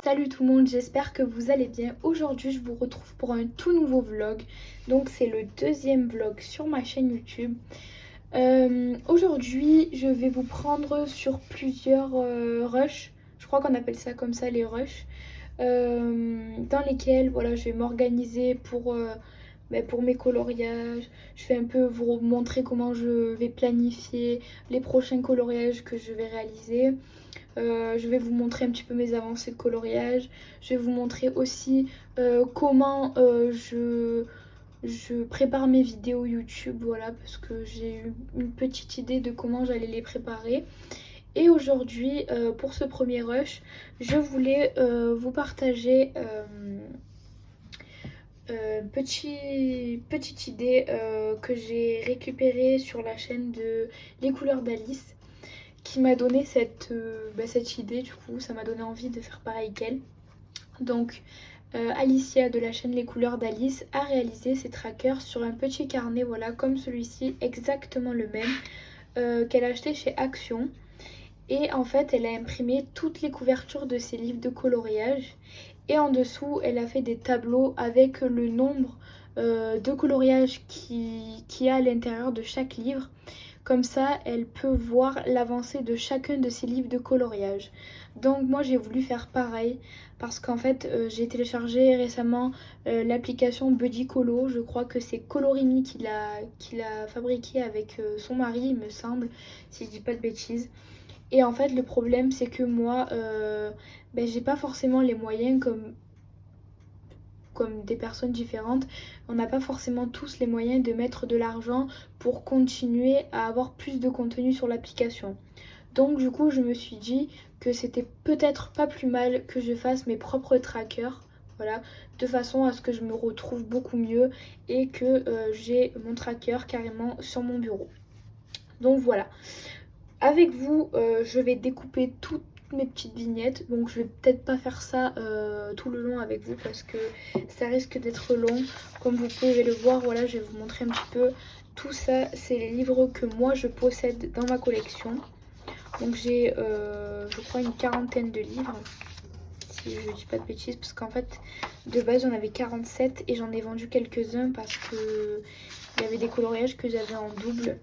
Salut tout le monde, j'espère que vous allez bien. Aujourd'hui je vous retrouve pour un tout nouveau vlog. Donc c'est le deuxième vlog sur ma chaîne YouTube. Aujourd'hui je vais vous prendre sur plusieurs rushs. Je crois qu'on appelle ça comme ça, les rushs. Dans lesquels voilà, je vais m'organiser pour mes coloriages. Je vais un peu vous montrer comment je vais planifier les prochains coloriages que je vais réaliser. Je vais vous montrer un petit peu mes avancées de coloriage. Je vais vous montrer aussi comment je prépare mes vidéos YouTube, voilà, parce que j'ai eu une petite idée de comment j'allais les préparer. Et aujourd'hui, pour ce premier rush, je voulais vous partager petite idée que j'ai récupérée sur la chaîne de Les Couleurs d'Alice, qui m'a donné cette idée. Du coup ça m'a donné envie de faire pareil qu'elle. Donc Alicia de la chaîne Les Couleurs d'Alice a réalisé ses trackers sur un petit carnet, voilà, comme celui-ci, exactement le même, qu'elle a acheté chez Action. Et en fait elle a imprimé toutes les couvertures de ses livres de coloriage, et en dessous elle a fait des tableaux avec le nombre de coloriages qui y a à l'intérieur de chaque livre. Comme ça, elle peut voir l'avancée de chacun de ses livres de coloriage. Donc moi, j'ai voulu faire pareil parce qu'en fait, j'ai téléchargé récemment l'application Buddy Colo. Je crois que c'est Colorimi qui l'a fabriqué avec son mari, il me semble, si je dis pas de bêtises. Et en fait, le problème, c'est que moi, j'ai pas forcément les moyens comme des personnes différentes. On n'a pas forcément tous les moyens de mettre de l'argent pour continuer à avoir plus de contenu sur l'application. Donc du coup je me suis dit que c'était peut-être pas plus mal que je fasse mes propres trackers, voilà, de façon à ce que je me retrouve beaucoup mieux et que j'ai mon tracker carrément sur mon bureau. Donc voilà, avec vous je vais découper toutes mes petites vignettes, donc je vais peut-être pas faire ça tout le long avec vous parce que ça risque d'être long. Comme vous pouvez le voir, voilà, je vais vous montrer un petit peu tout ça. C'est les livres que moi je possède dans ma collection. Donc j'ai je crois une quarantaine de livres, si je dis pas de bêtises, parce qu'en fait de base j'en avais 47 et j'en ai vendu quelques-uns parce que il y avait des coloriages que j'avais en double,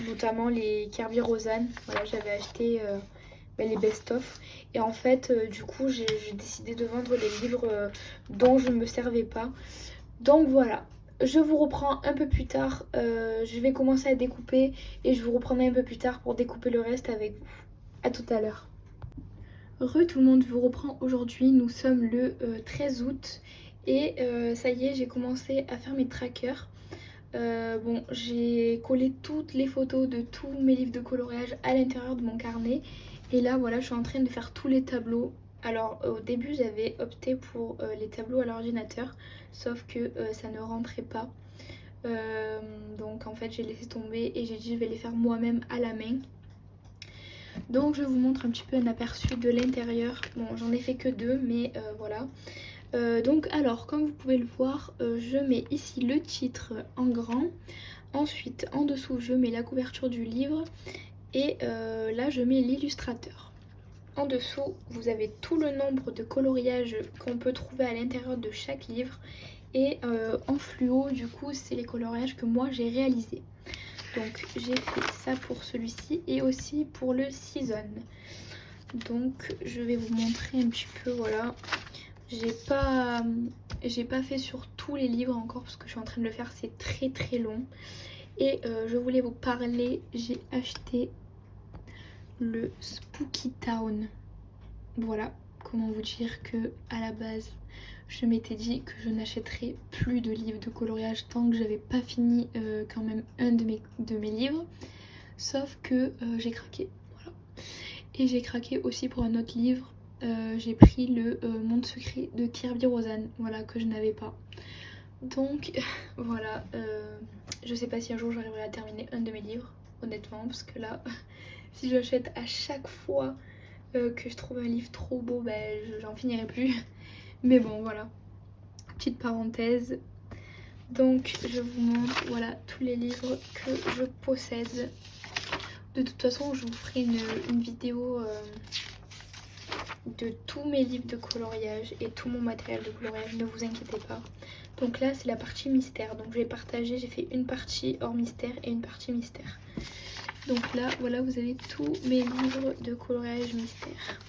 notamment les Kirby Rosanne. Voilà, j'avais acheté les best-of. Et en fait, du coup, j'ai décidé de vendre les livres dont je ne me servais pas. Donc voilà, je vous reprends un peu plus tard. Je vais commencer à découper et je vous reprendrai un peu plus tard pour découper le reste avec vous. A tout à l'heure. Tout le monde, je vous reprends aujourd'hui. Nous sommes le 13 août et ça y est, j'ai commencé à faire mes trackers. Bon, j'ai collé toutes les photos de tous mes livres de coloriage à l'intérieur de mon carnet. Et là, voilà, je suis en train de faire tous les tableaux. Alors, au début, j'avais opté pour les tableaux à l'ordinateur, sauf que ça ne rentrait pas. Donc, en fait, j'ai laissé tomber et j'ai dit je vais les faire moi-même à la main. Donc, je vous montre un petit peu un aperçu de l'intérieur. Bon, j'en ai fait que deux, mais voilà. Donc alors comme vous pouvez le voir, je mets ici le titre en grand. Ensuite en dessous je mets la couverture du livre. Et là je mets l'illustrateur. En dessous vous avez tout le nombre de coloriages qu'on peut trouver à l'intérieur de chaque livre. Et en fluo du coup c'est les coloriages que moi j'ai réalisés. Donc j'ai fait ça pour celui-ci et aussi pour le Season. Donc je vais vous montrer un petit peu, voilà. J'ai pas fait sur tous les livres encore parce que je suis en train de le faire, c'est très très long. Et je voulais vous parler, j'ai acheté le Spooky Town. Voilà, comment vous dire que à la base je m'étais dit que je n'achèterais plus de livres de coloriage tant que j'avais pas fini quand même un de mes livres. Sauf que j'ai craqué, voilà. Et j'ai craqué aussi pour un autre livre. J'ai pris le Monde Secret de Kirby Rosanne, voilà, que je n'avais pas. Donc voilà, je sais pas si un jour j'arriverai à terminer un de mes livres, honnêtement, parce que là, si j'achète à chaque fois que je trouve un livre trop beau, j'en finirai plus. Mais bon, voilà, petite parenthèse. Donc je vous montre, voilà, tous les livres que je possède. De toute façon, je vous ferai une vidéo de tous mes livres de coloriage et tout mon matériel de coloriage, ne vous inquiétez pas. Donc là c'est la partie mystère, donc je vais partager, j'ai fait une partie hors mystère et une partie mystère. Donc là voilà, vous avez tous mes livres de coloriage mystère.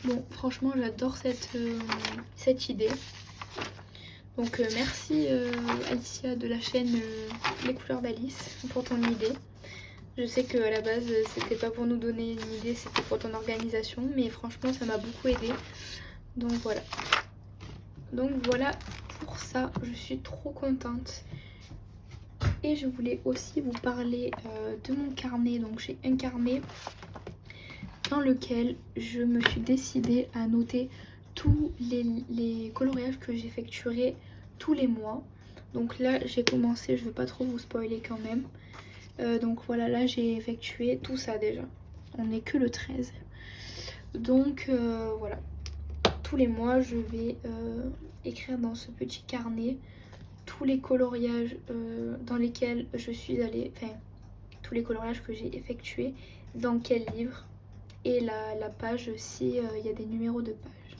Bon franchement j'adore cette idée. Donc merci Alicia de la chaîne Les couleurs d'Alice pour ton idée. Je sais qu'à la base c'était pas pour nous donner une idée, c'était pour ton organisation, mais franchement ça m'a beaucoup aidé. Donc voilà. Donc voilà pour ça, je suis trop contente. Et je voulais aussi vous parler de mon carnet. Donc j'ai un carnet dans lequel je me suis décidée à noter tous les coloriages que j'effectuerai tous les mois. Donc là j'ai commencé, je veux pas trop vous spoiler quand même. Donc voilà, là j'ai effectué tout ça déjà. On n'est que le 13. Donc voilà. Tous les mois je vais écrire dans ce petit carnet tous les coloriages dans lesquels je suis allée, enfin tous les coloriages que j'ai effectués, dans quel livre et la page si il y a des numéros de page.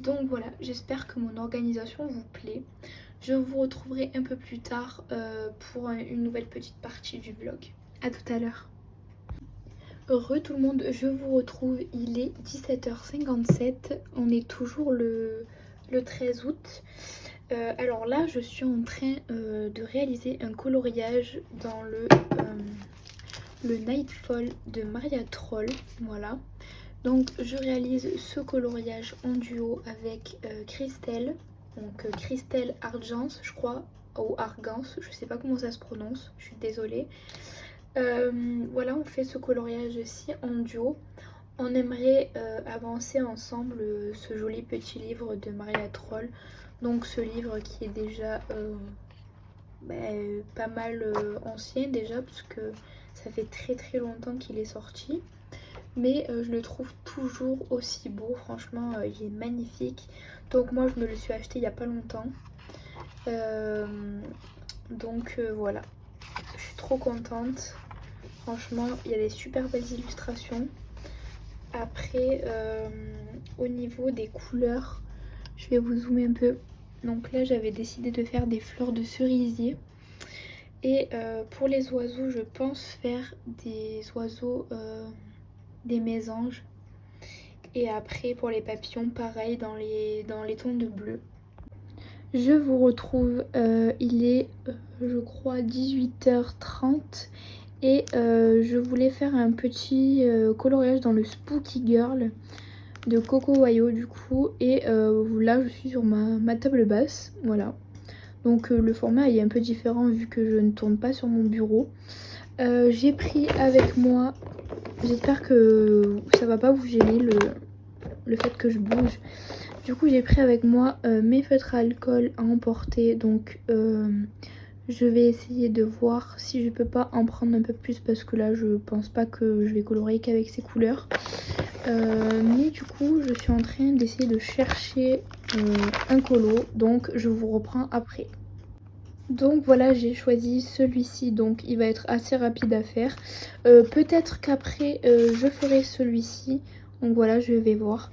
Donc voilà, j'espère que mon organisation vous plaît. Je vous retrouverai un peu plus tard pour une nouvelle petite partie du vlog. A tout à l'heure. Heureux tout le monde, je vous retrouve, il est 17h57, on est toujours le 13 août. Alors là je suis en train de réaliser un coloriage dans le Nightfall de Maria Troll, voilà. Donc je réalise ce coloriage en duo avec Christelle, donc Christelle Argence je crois, ou Argance, je sais pas comment ça se prononce, je suis désolée. Voilà, on fait ce coloriage-ci en duo. On aimerait avancer ensemble ce joli petit livre de Maria Troll. Donc ce livre qui est déjà pas mal ancien déjà, parce que ça fait très très longtemps qu'il est sorti. Mais je le trouve toujours aussi beau, franchement il est magnifique. Donc moi je me le suis acheté il n'y a pas longtemps. Donc voilà, je suis trop contente. Franchement il y a des super belles illustrations. Après au niveau des couleurs, je vais vous zoomer un peu. Donc là j'avais décidé de faire des fleurs de cerisier. Et pour les oiseaux je pense faire des oiseaux, des mésanges. Et après pour les papillons pareil dans les tons de bleu. Je vous retrouve, il est je crois 18h30 et je voulais faire un petit coloriage dans le Spooky Girl de Coco Wayo du coup. Et là je suis sur ma table basse, voilà. Donc le format est un peu différent vu que je ne tourne pas sur mon bureau. J'ai pris avec moi, j'espère que ça va pas vous gêner le fait que je bouge. Du coup j'ai pris avec moi mes feutres à alcool à emporter. Donc je vais essayer de voir si je peux pas en prendre un peu plus, parce que là je pense pas que je vais colorier qu'avec ces couleurs. Mais du coup je suis en train d'essayer de chercher un colo, donc je vous reprends après. Donc voilà, j'ai choisi celui-ci, donc il va être assez rapide à faire. Peut-être qu'après je ferai celui-ci, donc voilà, je vais voir.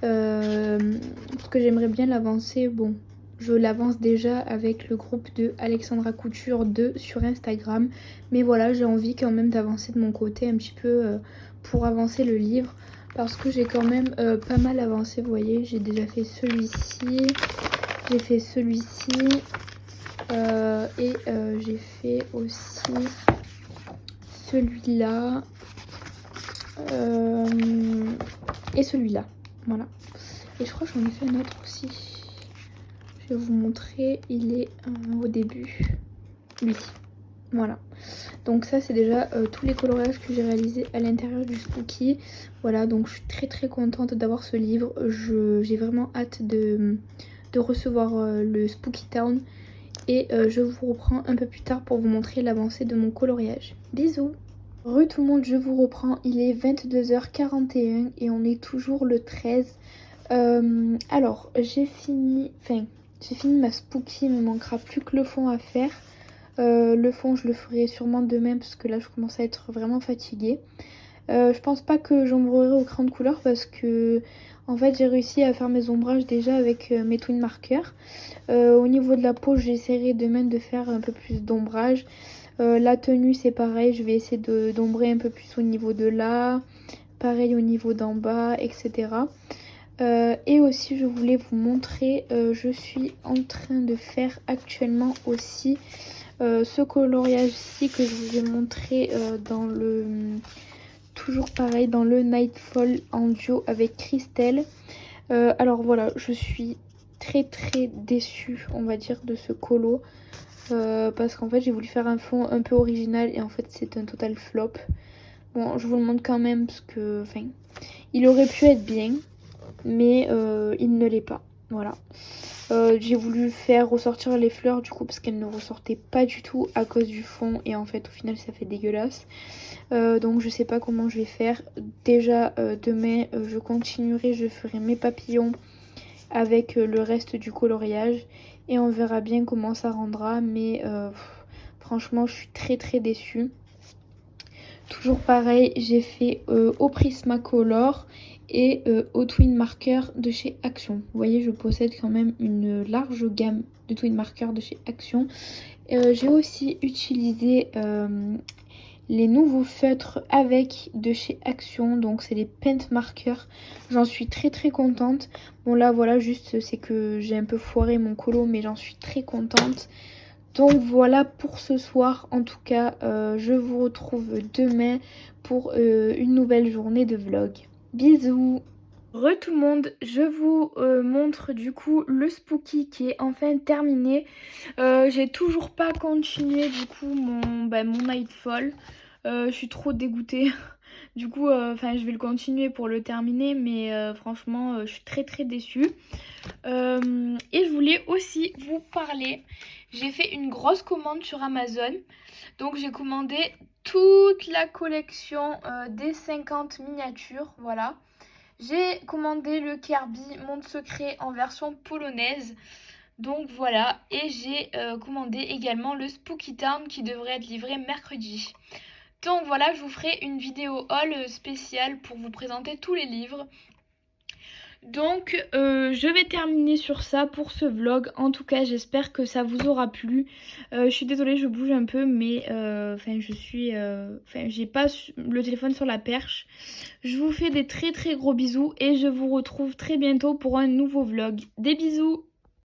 Parce que j'aimerais bien l'avancer, bon, je l'avance déjà avec le groupe de Alexandra Couture 2 sur Instagram. Mais voilà, j'ai envie quand même d'avancer de mon côté un petit peu pour avancer le livre. Parce que j'ai quand même pas mal avancé, vous voyez, j'ai déjà fait celui-ci, j'ai fait celui-ci. Et j'ai fait aussi celui-là et celui-là, voilà. Et je crois que j'en ai fait un autre aussi. Je vais vous montrer, il est au début, lui, voilà. Donc ça c'est déjà tous les coloriages que j'ai réalisés à l'intérieur du Spooky. Voilà, donc je suis très très contente d'avoir ce livre. J'ai vraiment hâte de recevoir le Spooky Town. Et je vous reprends un peu plus tard pour vous montrer l'avancée de mon coloriage. Bisous. Re tout le monde, je vous reprends. Il est 22h41 et on est toujours le 13. Alors, j'ai fini ma Spooky, il me manquera plus que le fond à faire. Le fond, je le ferai sûrement demain parce que là, je commence à être vraiment fatiguée. Je pense pas que j'ombrerai au crayon de couleur parce que en fait j'ai réussi à faire mes ombrages déjà avec mes twin markers. Au niveau de la peau, j'essaierai demain de faire un peu plus d'ombrage. La tenue c'est pareil, je vais essayer d'ombrer un peu plus au niveau de là, pareil au niveau d'en bas, etc. Et aussi je voulais vous montrer, je suis en train de faire actuellement aussi ce coloriage-ci que je vous ai montré dans le... Toujours pareil dans le Nightfall en duo avec Christelle. Alors voilà, je suis très déçue on va dire de ce colo. Parce qu'en fait j'ai voulu faire un fond un peu original et en fait c'est un total flop. Bon, je vous le montre quand même parce que... Enfin, il aurait pu être bien, mais il ne l'est pas. Voilà. J'ai voulu faire ressortir les fleurs du coup parce qu'elles ne ressortaient pas du tout à cause du fond et en fait au final ça fait dégueulasse. Donc je sais pas comment je vais faire. Déjà demain je continuerai, je ferai mes papillons avec le reste du coloriage et on verra bien comment ça rendra, mais franchement je suis très déçue. Toujours pareil, j'ai fait au Prismacolor et au Twin Marker de chez Action. Vous voyez, je possède quand même une large gamme de Twin Marker de chez Action. J'ai aussi utilisé les nouveaux feutres avec de chez Action, donc c'est les Paint Markers. J'en suis très contente. Bon là voilà, juste c'est que j'ai un peu foiré mon colo, mais j'en suis très contente. Donc voilà pour ce soir. En tout cas, je vous retrouve demain pour une nouvelle journée de vlog. Bisous. Re tout le monde, je vous montre du coup le spooky qui est enfin terminé. J'ai toujours pas continué du coup mon Nightfall. Je suis trop dégoûtée. Du coup, je vais le continuer pour le terminer, mais franchement, je suis très déçue. Et je voulais aussi vous parler. J'ai fait une grosse commande sur Amazon. Donc j'ai commandé toute la collection des 50 miniatures. Voilà. J'ai commandé le Kirby Monde Secret en version polonaise. Donc voilà. Et j'ai commandé également le Spooky Town qui devrait être livré mercredi. Donc voilà, je vous ferai une vidéo haul spéciale pour vous présenter tous les livres. Donc je vais terminer sur ça pour ce vlog. En tout cas j'espère que ça vous aura plu. Je suis désolée, je bouge un peu, mais j'ai pas le téléphone sur la perche. Je vous fais des très gros bisous et je vous retrouve très bientôt pour un nouveau vlog. Des bisous.